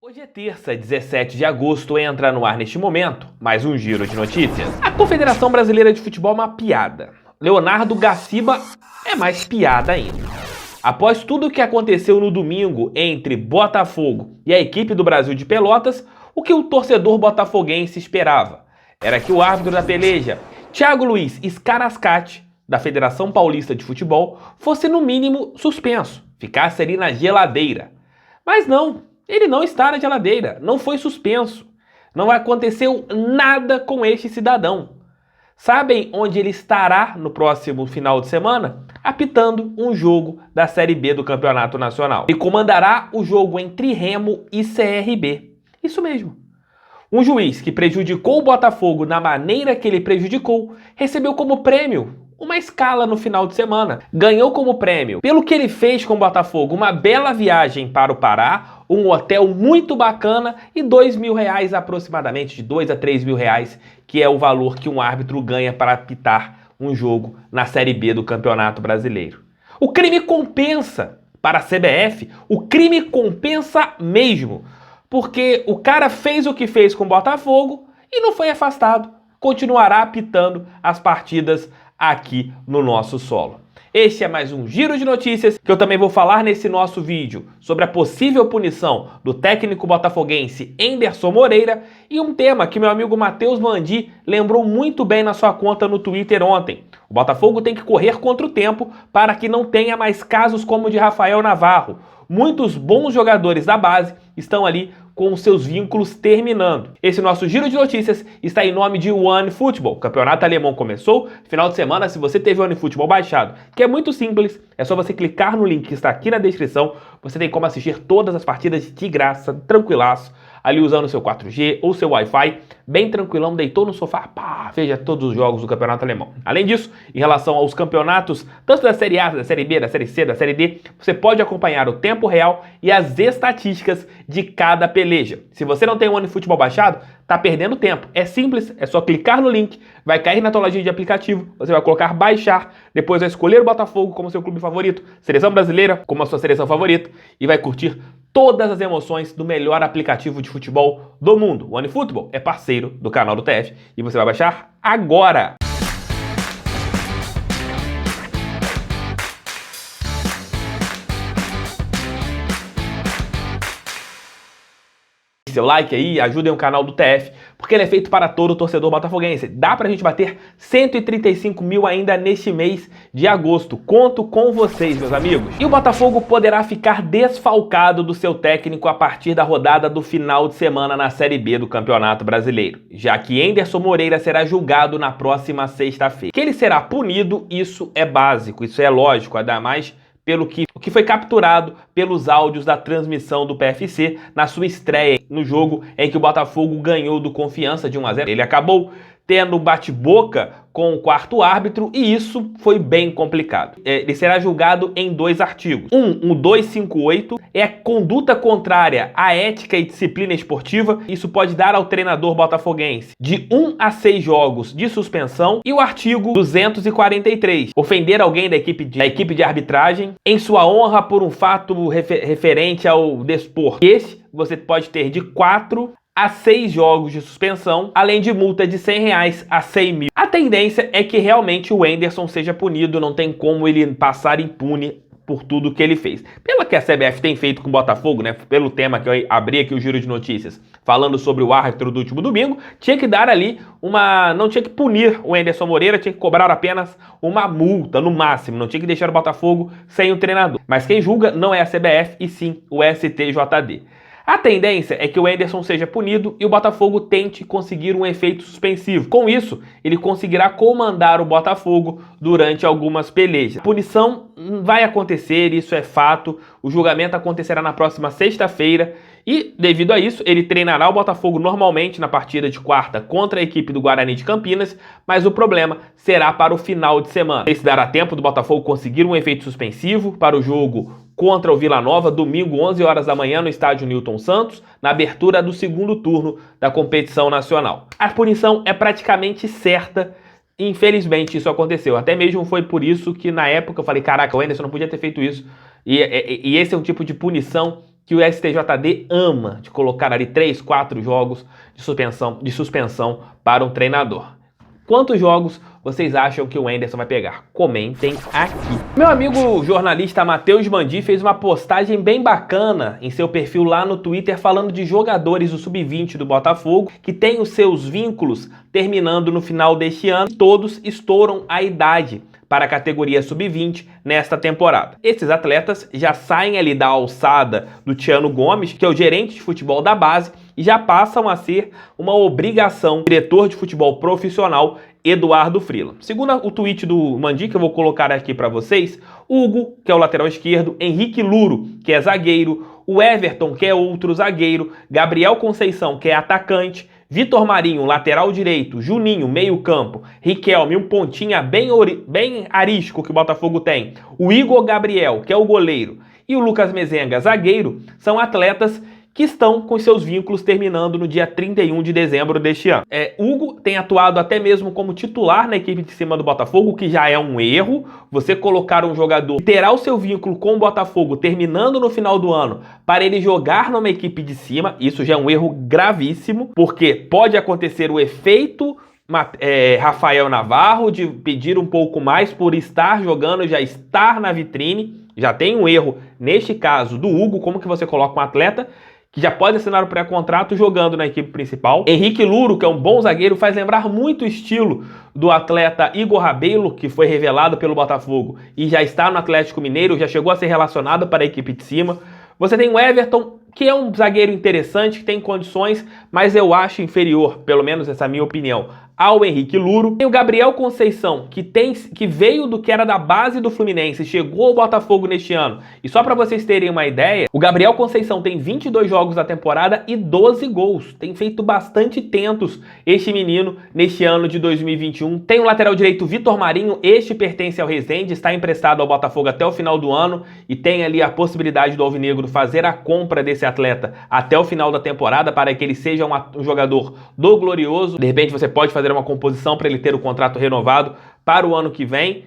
Hoje é terça, 17 de agosto, entra no ar neste momento mais um giro de notícias. A Confederação Brasileira de Futebol é uma piada. Leonardo Gaciba é mais piada ainda. Após tudo o que aconteceu no domingo entre Botafogo e a equipe do Brasil de Pelotas, o que o torcedor botafoguense esperava era que o árbitro da peleja, Thiago Luiz Scarascati, da Federação Paulista de Futebol, fosse no mínimo suspenso, ficasse ali na geladeira. Mas não. Ele não está na geladeira, não foi suspenso. Não aconteceu nada com este cidadão. Sabem onde ele estará no próximo final de semana? Apitando um jogo da Série B do Campeonato Nacional. E comandará o jogo entre Remo e CRB. Isso mesmo. Um juiz que prejudicou o Botafogo na maneira que ele prejudicou, recebeu como prêmio uma escala no final de semana. Ganhou como prêmio, pelo que ele fez com o Botafogo, uma bela viagem para o Pará, um hotel muito bacana e R$2.000 aproximadamente, de R$2.000 a R$3.000, que é o valor que um árbitro ganha para apitar um jogo na Série B do Campeonato Brasileiro. O crime compensa para a CBF, o crime compensa mesmo, porque o cara fez o que fez com o Botafogo e não foi afastado, continuará apitando as partidas aqui no nosso solo. Este é mais um giro de notícias que eu também vou falar nesse nosso vídeo sobre a possível punição do técnico botafoguense Enderson Moreira e um tema que meu amigo Matheus Mandi lembrou muito bem na sua conta no Twitter ontem. O Botafogo tem que correr contra o tempo para que não tenha mais casos como o de Rafael Navarro. Muitos bons jogadores da base estão ali com seus vínculos terminando. Esse nosso giro de notícias está em nome de OneFootball. O campeonato alemão começou. Final de semana, se você teve o OneFootball baixado, que é muito simples, é só você clicar no link que está aqui na descrição. Você tem como assistir todas as partidas de graça, tranquilaço, ali usando o seu 4G ou seu Wi-Fi, bem tranquilão, deitou no sofá, pá, veja todos os jogos do campeonato alemão. Além disso, em relação aos campeonatos, tanto da Série A, da Série B, da Série C, da Série D, você pode acompanhar o tempo real e as estatísticas de cada peleja. Se você não tem o OneFootball baixado, tá perdendo tempo. É simples, é só clicar no link, vai cair na tua lojinha de aplicativo, você vai colocar baixar, depois vai escolher o Botafogo como seu clube favorito, Seleção Brasileira como a sua seleção favorita e vai curtir todas as emoções do melhor aplicativo de futebol do mundo. O OneFootball é parceiro do canal do TF e você vai baixar agora! Seu like aí, ajudem o canal do TF, porque ele é feito para todo torcedor botafoguense. Dá pra gente bater 135 mil ainda neste mês de agosto. Conto com vocês, meus amigos. E o Botafogo poderá ficar desfalcado do seu técnico a partir da rodada do final de semana na Série B do Campeonato Brasileiro, já que Enderson Moreira será julgado na próxima sexta-feira. Que ele será punido, isso é básico, isso é lógico, ainda mais pelo que foi capturado pelos áudios da transmissão do PFC na sua estreia no jogo em que o Botafogo ganhou do Confiança de 1-0. Ele acabou tendo bate-boca com o quarto árbitro e isso foi bem complicado. Ele será julgado em 2 artigos. O 258 é conduta contrária à ética e disciplina esportiva. Isso pode dar ao treinador botafoguense de 1 a 6 jogos de suspensão. E o artigo 243, ofender alguém da equipe de arbitragem em sua honra por um fato referente ao desporto. Esse você pode ter de 4 a 6 jogos de suspensão, além de multa de R$100 a R$100.000. A tendência é que realmente o Enderson seja punido, não tem como ele passar impune por tudo que ele fez. Pelo que a CBF tem feito com o Botafogo, né, pelo tema que eu abri aqui o giro de notícias, falando sobre o árbitro do último domingo, tinha que dar ali não tinha que punir o Enderson Moreira, tinha que cobrar apenas uma multa, no máximo, não tinha que deixar o Botafogo sem o treinador. Mas quem julga não é a CBF, e sim o STJD. A tendência é que o Enderson seja punido e o Botafogo tente conseguir um efeito suspensivo. Com isso, ele conseguirá comandar o Botafogo durante algumas pelejas. A punição vai acontecer, isso é fato. O julgamento acontecerá na próxima sexta-feira e, devido a isso, ele treinará o Botafogo normalmente na partida de quarta contra a equipe do Guarani de Campinas, mas o problema será para o final de semana. Se dará tempo do Botafogo conseguir um efeito suspensivo para o jogo contra o Vila Nova, domingo, 11 horas da manhã, no estádio Newton Santos, na abertura do segundo turno da competição nacional. A punição é praticamente certa. Infelizmente isso aconteceu. Até mesmo foi por isso que na época eu falei, caraca, o Enderson não podia ter feito isso. E esse é um tipo de punição que o STJD ama de colocar ali 3, 4 jogos de suspensão para um treinador. Quantos jogos vocês acham que o Anderson vai pegar? Comentem aqui. Meu amigo jornalista Matheus Mandi fez uma postagem bem bacana em seu perfil lá no Twitter falando de jogadores do Sub-20 do Botafogo que têm os seus vínculos terminando no final deste ano e todos estouram a idade para a categoria Sub-20 nesta temporada. Esses atletas já saem ali da alçada do Tiano Gomes, que é o gerente de futebol da base, e já passam a ser uma obrigação do diretor de futebol profissional, Eduardo Freeland. Segundo o tweet do Mandi, que eu vou colocar aqui para vocês, Hugo, que é o lateral esquerdo, Henrique Luro, que é zagueiro, o Everton, que é outro zagueiro, Gabriel Conceição, que é atacante, Vitor Marinho, lateral direito, Juninho, meio campo, Riquelme, um pontinha bem arisco que o Botafogo tem, o Igor Gabriel, que é o goleiro, e o Lucas Mezenga, zagueiro, são atletas que estão com seus vínculos terminando no dia 31 de dezembro deste ano. Hugo tem atuado até mesmo como titular na equipe de cima do Botafogo, o que já é um erro. Você colocar um jogador que terá o seu vínculo com o Botafogo terminando no final do ano para ele jogar numa equipe de cima, isso já é um erro gravíssimo, porque pode acontecer o efeito Rafael Navarro de pedir um pouco mais por estar jogando, já estar na vitrine. Já tem um erro neste caso do Hugo. Como que você coloca um atleta que já pode assinar o pré-contrato jogando na equipe principal? Henrique Luro, que é um bom zagueiro, faz lembrar muito o estilo do atleta Igor Rabelo, que foi revelado pelo Botafogo e já está no Atlético Mineiro, já chegou a ser relacionado para a equipe de cima. Você tem o Everton, que é um zagueiro interessante, que tem condições, mas eu acho inferior, pelo menos essa é a minha opinião, ao Henrique Luro. Tem o Gabriel Conceição, que veio do que era da base do Fluminense, chegou ao Botafogo neste ano. E só para vocês terem uma ideia, o Gabriel Conceição tem 22 jogos da temporada e 12 gols. Tem feito bastante tentos este menino neste ano de 2021. Tem o lateral direito Vitor Marinho, este pertence ao Resende, está emprestado ao Botafogo até o final do ano e tem ali a possibilidade do Alvinegro fazer a compra desse atleta até o final da temporada para que ele seja um jogador do Glorioso. De repente você pode fazer uma composição para ele ter o contrato renovado para o ano que vem.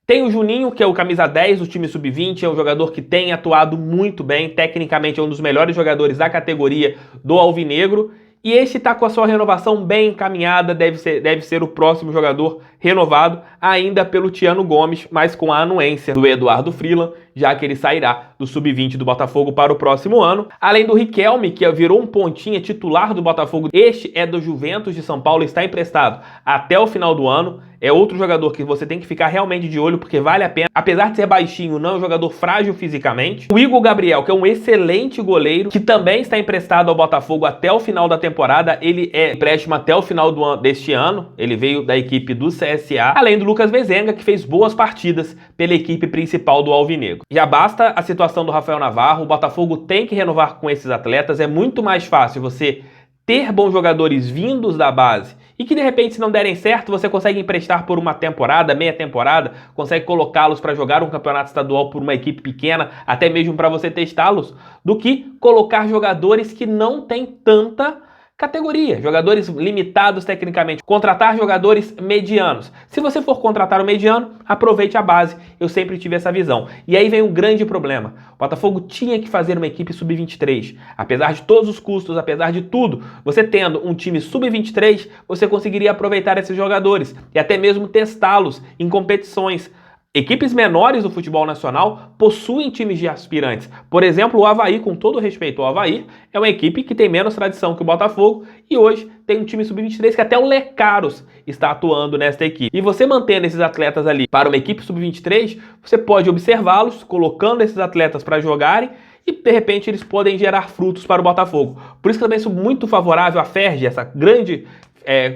Tem o Juninho, que é o camisa 10 do time sub-20, é um jogador que tem atuado muito bem, tecnicamente é um dos melhores jogadores da categoria do Alvinegro, e este está com a sua renovação bem encaminhada, deve ser o próximo jogador renovado, ainda pelo Tiano Gomes, mas com a anuência do Eduardo Freeland, já que ele sairá do sub-20 do Botafogo para o próximo ano. Além do Riquelme, que virou um pontinha titular do Botafogo, este é do Juventus de São Paulo, está emprestado até o final do ano. É outro jogador que você tem que ficar realmente de olho, porque vale a pena. Apesar de ser baixinho, não é um jogador frágil fisicamente. O Igor Gabriel, que é um excelente goleiro, que também está emprestado ao Botafogo até o final da temporada. Ele é empréstimo até o final deste ano. Ele veio da equipe do CSA. Além do Lucas Mezenga, que fez boas partidas pela equipe principal do Alvinegro. Já basta a situação do Rafael Navarro. O Botafogo tem que renovar com esses atletas. É muito mais fácil você ter bons jogadores vindos da base e que de repente, se não derem certo, você consegue emprestar por uma temporada, meia temporada, consegue colocá-los para jogar um campeonato estadual por uma equipe pequena, até mesmo para você testá-los, do que colocar jogadores que não têm tanta categoria, jogadores limitados tecnicamente, contratar jogadores medianos. Se você for contratar o mediano, aproveite a base, eu sempre tive essa visão. E aí vem um grande problema, o Botafogo tinha que fazer uma equipe sub-23, apesar de todos os custos, apesar de tudo, você tendo um time sub-23, você conseguiria aproveitar esses jogadores e até mesmo testá-los em competições. Equipes menores do futebol nacional possuem times de aspirantes. Por exemplo, o Avaí, com todo respeito ao Avaí, é uma equipe que tem menos tradição que o Botafogo e hoje tem um time sub-23 que até o Lecaros está atuando nesta equipe. E você mantendo esses atletas ali para uma equipe sub-23, você pode observá-los, colocando esses atletas para jogarem e de repente eles podem gerar frutos para o Botafogo. Por isso que também sou muito favorável à FERJ, essa grande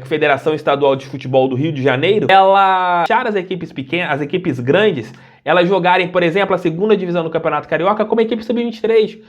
Federação Estadual de Futebol do Rio de Janeiro, ela deixar as equipes pequenas, as equipes grandes, elas jogarem, por exemplo, a segunda divisão do Campeonato Carioca como equipe sub-23.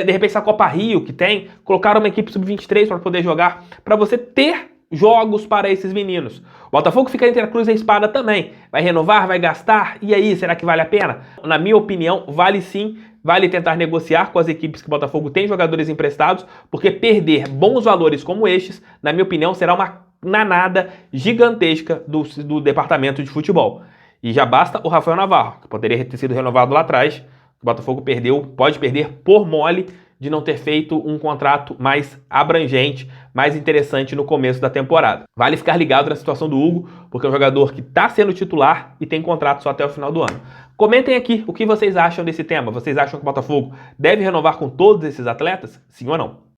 De repente, essa Copa Rio que tem, colocar uma equipe sub-23 para poder jogar, para você ter jogos para esses meninos. O Botafogo fica entre a cruz e a espada também. Vai renovar, vai gastar, e aí, será que vale a pena? Na minha opinião, vale sim. Vale tentar negociar com as equipes que o Botafogo tem jogadores emprestados, porque perder bons valores como estes, na minha opinião, será uma nanada gigantesca do departamento de futebol. E já basta o Rafael Navarro, que poderia ter sido renovado lá atrás. O Botafogo pode perder por mole de não ter feito um contrato mais abrangente, mais interessante no começo da temporada. Vale ficar ligado na situação do Hugo, porque é um jogador que está sendo titular e tem contrato só até o final do ano. Comentem aqui o que vocês acham desse tema. Vocês acham que o Botafogo deve renovar com todos esses atletas? Sim ou não?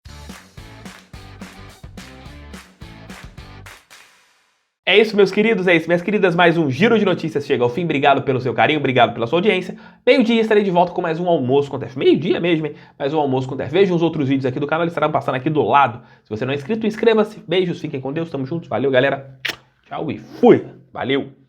É isso, meus queridos, é isso, minhas queridas. Mais um Giro de Notícias chega ao fim. Obrigado pelo seu carinho, obrigado pela sua audiência. Meio-dia estarei de volta com mais um almoço com TF. Meio-dia mesmo, hein? Mais um almoço com TF. Vejam os outros vídeos aqui do canal, eles estarão passando aqui do lado. Se você não é inscrito, inscreva-se. Beijos, fiquem com Deus, tamo juntos. Valeu, galera. Tchau e fui. Valeu.